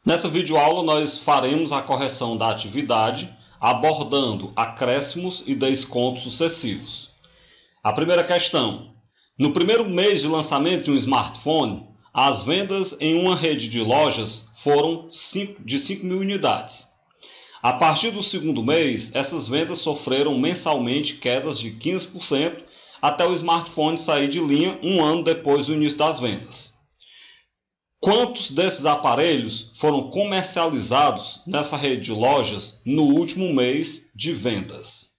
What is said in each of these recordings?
Nessa videoaula nós faremos a correção da atividade abordando acréscimos e descontos sucessivos. A primeira questão. No primeiro mês de lançamento de um smartphone, as vendas em uma rede de lojas foram de 5.000 unidades. A partir do segundo mês, essas vendas sofreram mensalmente quedas de 15% até o smartphone sair de linha um ano depois do início das vendas. Quantos desses aparelhos foram comercializados nessa rede de lojas no último mês de vendas?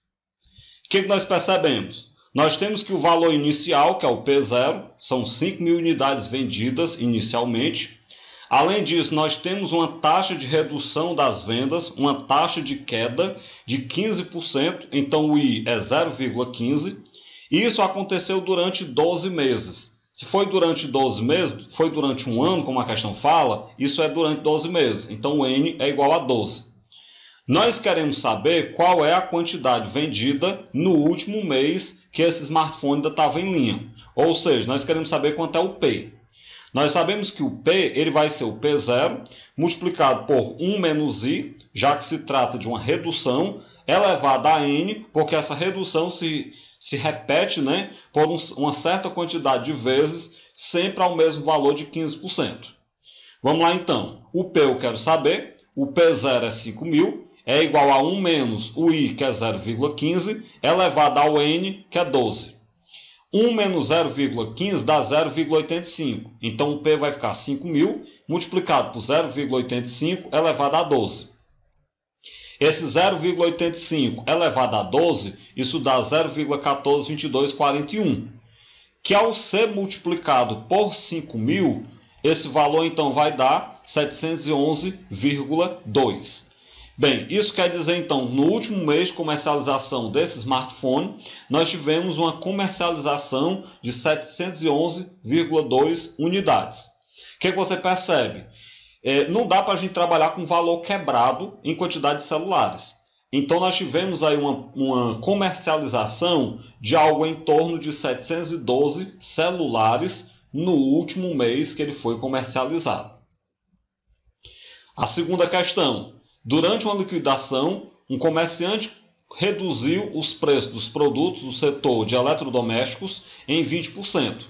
O que nós percebemos? Nós temos que o valor inicial, que é o P0, são 5.000 unidades vendidas inicialmente. Além disso, nós temos uma taxa de redução das vendas, uma taxa de queda de 15%, então o I é 0,15. E isso aconteceu durante 12 meses. Se foi durante 12 meses, foi durante um ano, como a questão fala, isso é durante 12 meses. Então o N é igual a 12. Nós queremos saber qual é a quantidade vendida no último mês que esse smartphone ainda estava em linha. Ou seja, nós queremos saber quanto é o P. Nós sabemos que o P ele vai ser o P0 multiplicado por 1 menos I, já que se trata de uma redução elevada a N, porque essa redução se repete, por uma certa quantidade de vezes, sempre ao mesmo valor de 15%. Vamos lá então. O P eu quero saber. O P0 é 5.000, é igual a 1 menos o I, que é 0,15, elevado ao N, que é 12. 1 menos 0,15 dá 0,85. Então o P vai ficar 5.000 multiplicado por 0,85 elevado a 12. Esse 0,85 elevado a 12, isso dá 0,142241. Que ao ser multiplicado por 5.000, esse valor então vai dar 711,2. Bem, isso quer dizer então, no último mês de comercialização desse smartphone, nós tivemos uma comercialização de 711,2 unidades. O que você percebe? Não dá para a gente trabalhar com valor quebrado em quantidade de celulares. Então nós tivemos aí uma comercialização de algo em torno de 712 celulares no último mês que ele foi comercializado. A segunda questão. Durante uma liquidação, um comerciante reduziu os preços dos produtos do setor de eletrodomésticos em 20%.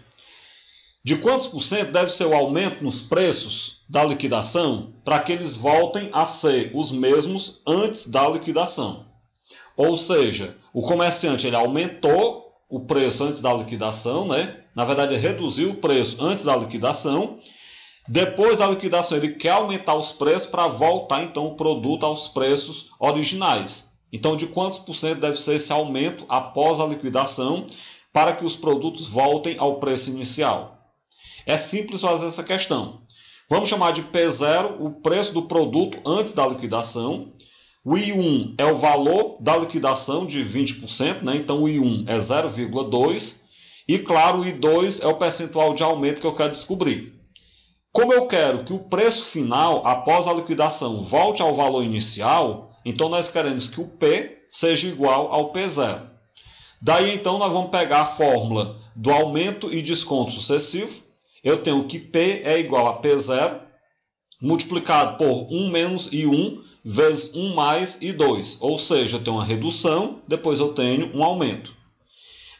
De quantos por cento deve ser o aumento nos preços da liquidação para que eles voltem a ser os mesmos antes da liquidação? Ou seja, o comerciante ele aumentou o preço antes da liquidação, Na verdade, ele reduziu o preço antes da liquidação. Depois da liquidação, ele quer aumentar os preços para voltar então o produto aos preços originais. Então, de quantos por cento deve ser esse aumento após a liquidação para que os produtos voltem ao preço inicial? É simples fazer essa questão. Vamos chamar de P0 o preço do produto antes da liquidação. O I1 é o valor da liquidação de 20%, então o I1 é 0,2. E claro, o I2 é o percentual de aumento que eu quero descobrir. Como eu quero que o preço final, após a liquidação, volte ao valor inicial, então nós queremos que o P seja igual ao P0. Daí então nós vamos pegar a fórmula do aumento e desconto sucessivo. Eu tenho que P é igual a P0 multiplicado por 1 menos I1 vezes 1 mais I2. Ou seja, eu tenho uma redução, depois eu tenho um aumento.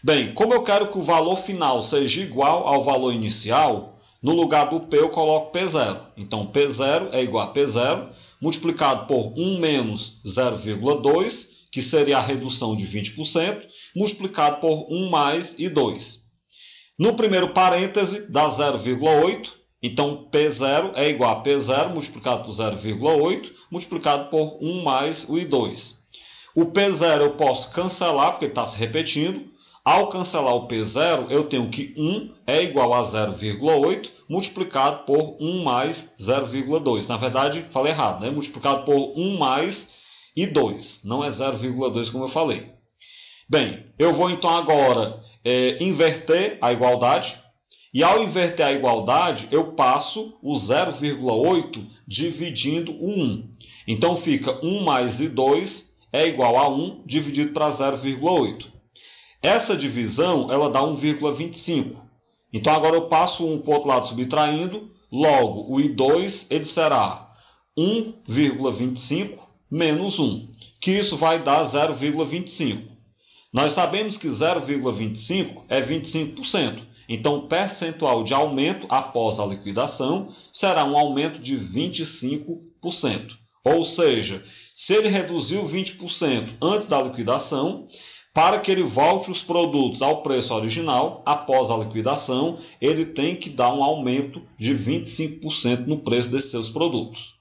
Bem, como eu quero que o valor final seja igual ao valor inicial, no lugar do P eu coloco P0. Então P0 é igual a P0 multiplicado por 1 menos 0,2, que seria a redução de 20%, multiplicado por 1 mais I2. No primeiro parêntese dá 0,8, então P0 é igual a P0 multiplicado por 0,8, multiplicado por 1 mais o I2. O P0 eu posso cancelar, porque está se repetindo. Ao cancelar o P0, eu tenho que 1 é igual a 0,8 multiplicado por 1 mais 0,2. Na verdade, falei errado, multiplicado por 1 mais I2. Não é 0,2 como eu falei. Bem, eu vou então agora inverter a igualdade. E ao inverter a igualdade, eu passo o 0,8 dividindo o 1. Então fica 1 mais I2 é igual a 1 dividido para 0,8. Essa divisão ela dá 1,25. Então agora eu passo 1 para o outro lado subtraindo. Logo, o I2 ele será 1,25 menos 1, que isso vai dar 0,25. Nós sabemos que 0,25 é 25%. Então, o percentual de aumento após a liquidação será um aumento de 25%. Ou seja, se ele reduziu 20% antes da liquidação, para que ele volte os produtos ao preço original, após a liquidação, ele tem que dar um aumento de 25% no preço desses seus produtos.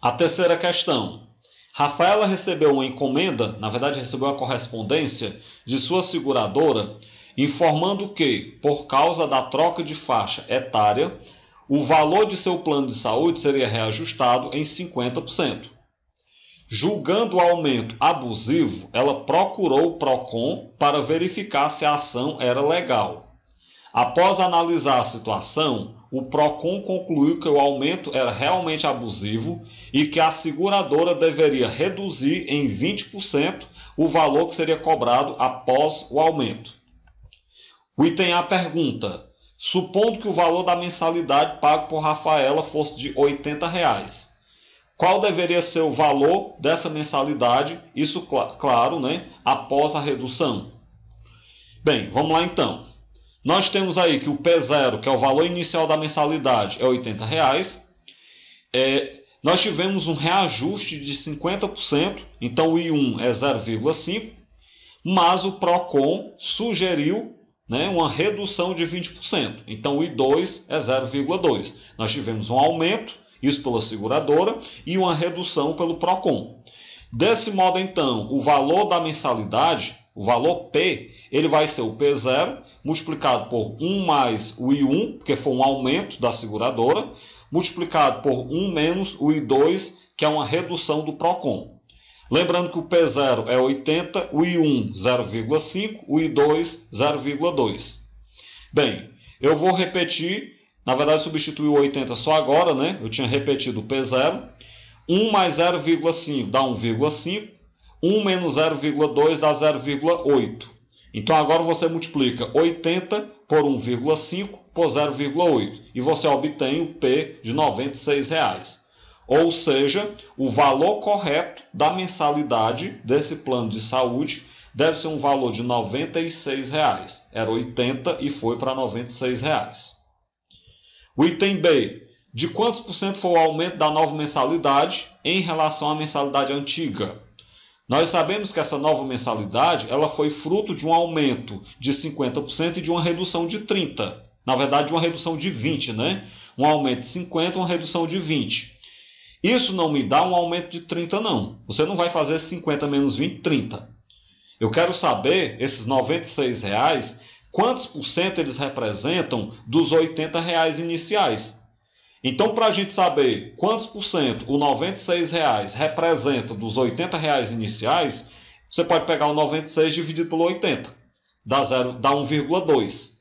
A terceira questão. Rafaela recebeu uma encomenda, na verdade recebeu uma correspondência de sua seguradora, informando que, por causa da troca de faixa etária, o valor de seu plano de saúde seria reajustado em 50%. Julgando o aumento abusivo, ela procurou o PROCON para verificar se a ação era legal. Após analisar a situação, o PROCON concluiu que o aumento era realmente abusivo e que a seguradora deveria reduzir em 20% o valor que seria cobrado após o aumento. O item A pergunta: supondo que o valor da mensalidade pago por Rafaela fosse de R$ 80, qual deveria ser o valor dessa mensalidade? Isso, claro, após a redução. Bem, vamos lá então. Nós temos aí que o P0, que é o valor inicial da mensalidade, é R$ 80. Nós tivemos um reajuste de 50%, então o I1 é 0,5%, mas o PROCON sugeriu uma redução de 20%, então o I2 é 0,2%. Nós tivemos um aumento, isso pela seguradora, e uma redução pelo PROCON. Desse modo, então, o valor da mensalidade, o valor P, ele vai ser o P0 multiplicado por 1 mais o I1, porque foi um aumento da seguradora, multiplicado por 1 menos o I2, que é uma redução do PROCON. Lembrando que o P0 é 80, o I1 0,5, o I2 0,2. Bem, eu vou repetir, na verdade substituir o 80 só agora, eu tinha repetido o P0. 1 mais 0,5 dá 1,5, 1 menos 0,2 dá 0,8. Então agora você multiplica 80 por 1,5 por 0,8 e você obtém o P de R$ 96. Ou seja, o valor correto da mensalidade desse plano de saúde deve ser um valor de R$ 96. Era 80 e foi para R$ 96. O item B. De quantos por cento foi o aumento da nova mensalidade em relação à mensalidade antiga? Nós sabemos que essa nova mensalidade ela foi fruto de um aumento de 50% e de uma redução de 30%. Na verdade, uma redução de 20%, Um aumento de 50% e uma redução de 20%. Isso não me dá um aumento de 30%, não. Você não vai fazer 50 menos 20, 30. Eu quero saber, esses R$ 96, quantos por cento eles representam dos R$ 80 iniciais. Então, para a gente saber quantos por cento o R$ 96 representa dos R$ 80 iniciais, você pode pegar o 96 dividido pelo 80, dá 1,2.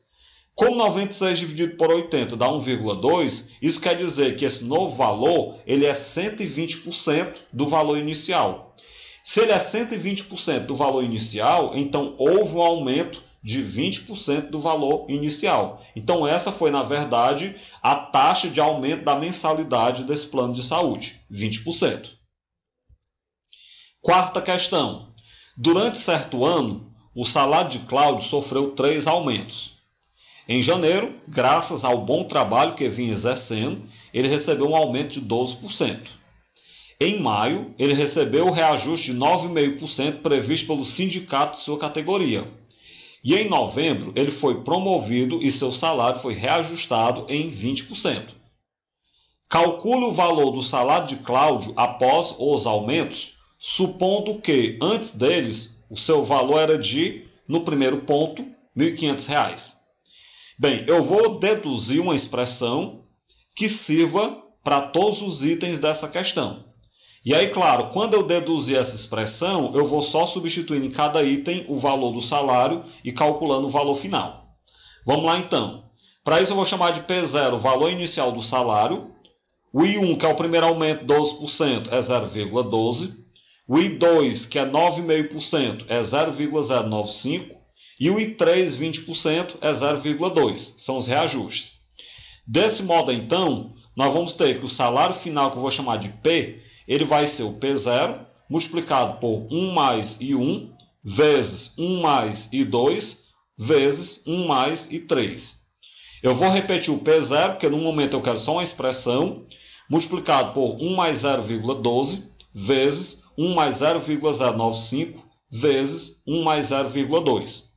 Como 96 dividido por 80 dá 1,2, isso quer dizer que esse novo valor ele é 120% do valor inicial. Se ele é 120% do valor inicial, então houve um aumento de 20% do valor inicial. Então essa foi, na verdade, a taxa de aumento da mensalidade desse plano de saúde, 20%. Quarta questão. Durante certo ano, o salário de Cláudio sofreu 3 aumentos. Em janeiro, graças ao bom trabalho que vinha exercendo, ele recebeu um aumento de 12%. Em maio, ele recebeu o reajuste de 9,5% previsto pelo sindicato de sua categoria. E em novembro, ele foi promovido e seu salário foi reajustado em 20%. Calcule o valor do salário de Cláudio após os aumentos, supondo que, antes deles, o seu valor era de, no primeiro ponto, R$ 1.500. Bem, eu vou deduzir uma expressão que sirva para todos os itens dessa questão. E aí, claro, quando eu deduzir essa expressão, eu vou só substituindo em cada item o valor do salário e calculando o valor final. Vamos lá então. Para isso eu vou chamar de P0 o valor inicial do salário. O I1, que é o primeiro aumento, 12%, é 0,12. O I2, que é 9,5%, é 0,095. E o I3, 20%, é 0,2. São os reajustes. Desse modo, então, nós vamos ter que o salário final, que eu vou chamar de P, ele vai ser o P0 multiplicado por 1 mais I1 vezes 1 mais I2 vezes 1 mais I3. Eu vou repetir o P0, porque no momento eu quero só uma expressão, multiplicado por 1 mais 0,12 vezes 1 mais 0,095 vezes 1 mais 0,2.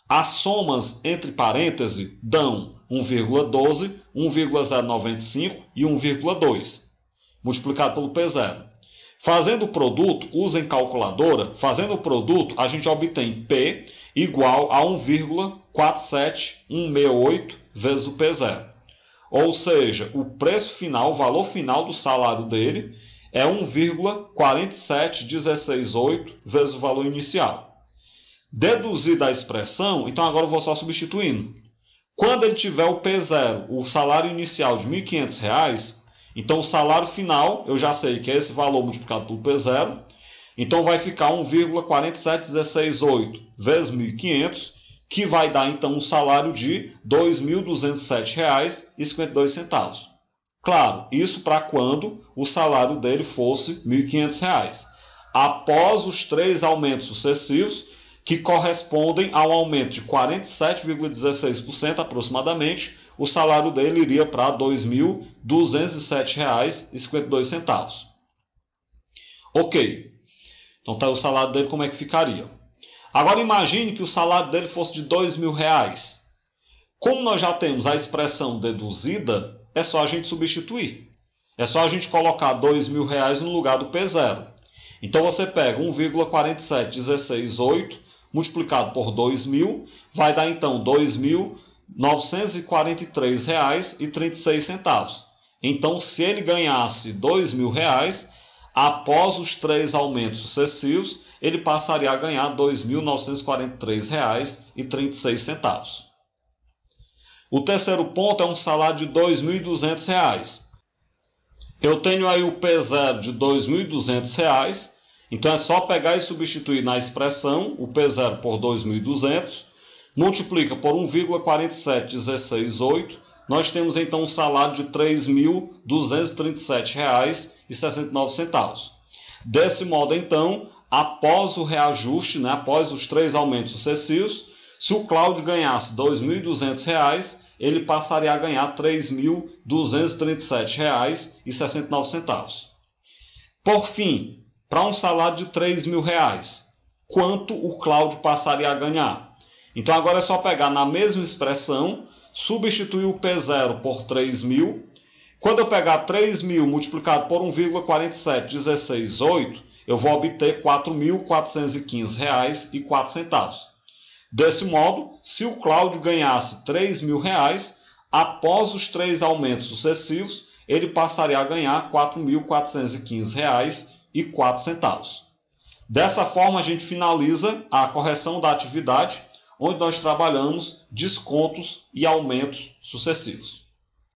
As somas entre parênteses dão 1,12, 1,095 e 1,2, multiplicado pelo P0. Fazendo o produto, usem calculadora, fazendo o produto, a gente obtém P igual a 1,47168 vezes o P0. Ou seja, o preço final, o valor final do salário dele é 1,47168 vezes o valor inicial. Deduzida a expressão, então agora eu vou só substituindo. Quando ele tiver o P0, o salário inicial de R$ 1.500, então o salário final, eu já sei que é esse valor multiplicado pelo P0, então vai ficar 1,47168 vezes 1.500, que vai dar então um salário de R$ 2.207,52. Claro, isso para quando o salário dele fosse R$ 1.500. Após os 3 aumentos sucessivos, que correspondem a um aumento de 47,16% aproximadamente, o salário dele iria para R$ 2.207,52. Ok, então tá o salário dele, como é que ficaria? Agora imagine que o salário dele fosse de R$ 2.000. Como nós já temos a expressão deduzida, é só a gente substituir. É só a gente colocar R$ 2.000 no lugar do P0. Então você pega 1,47168 multiplicado por 2.000, vai dar então R$ 2.943,36. Então, se ele ganhasse R$ 2.000, após os 3 aumentos sucessivos, ele passaria a ganhar R$ 2.943,36. O terceiro ponto é um salário de R$ 2.200. Eu tenho aí o P0 de R$ 2.200, então é só pegar e substituir na expressão o P0 por 2.200, multiplica por 1,47168, nós temos então um salário de R$ 3.237,69. Desse modo, então, após o reajuste, após os 3 aumentos sucessivos, se o Cláudio ganhasse R$ 2.200, ele passaria a ganhar R$ 3.237,69. Por fim, para um salário de R$ 3.000, quanto o Cláudio passaria a ganhar? Então agora é só pegar na mesma expressão, substituir o P0 por 3.000. Quando eu pegar 3.000 multiplicado por 1,47168, eu vou obter R$ 4.415,04. Desse modo, se o Cláudio ganhasse R$ 3.000, após os 3 aumentos sucessivos, ele passaria a ganhar R$ 4.415,04. Dessa forma, a gente finaliza a correção da atividade, onde nós trabalhamos descontos e aumentos sucessivos.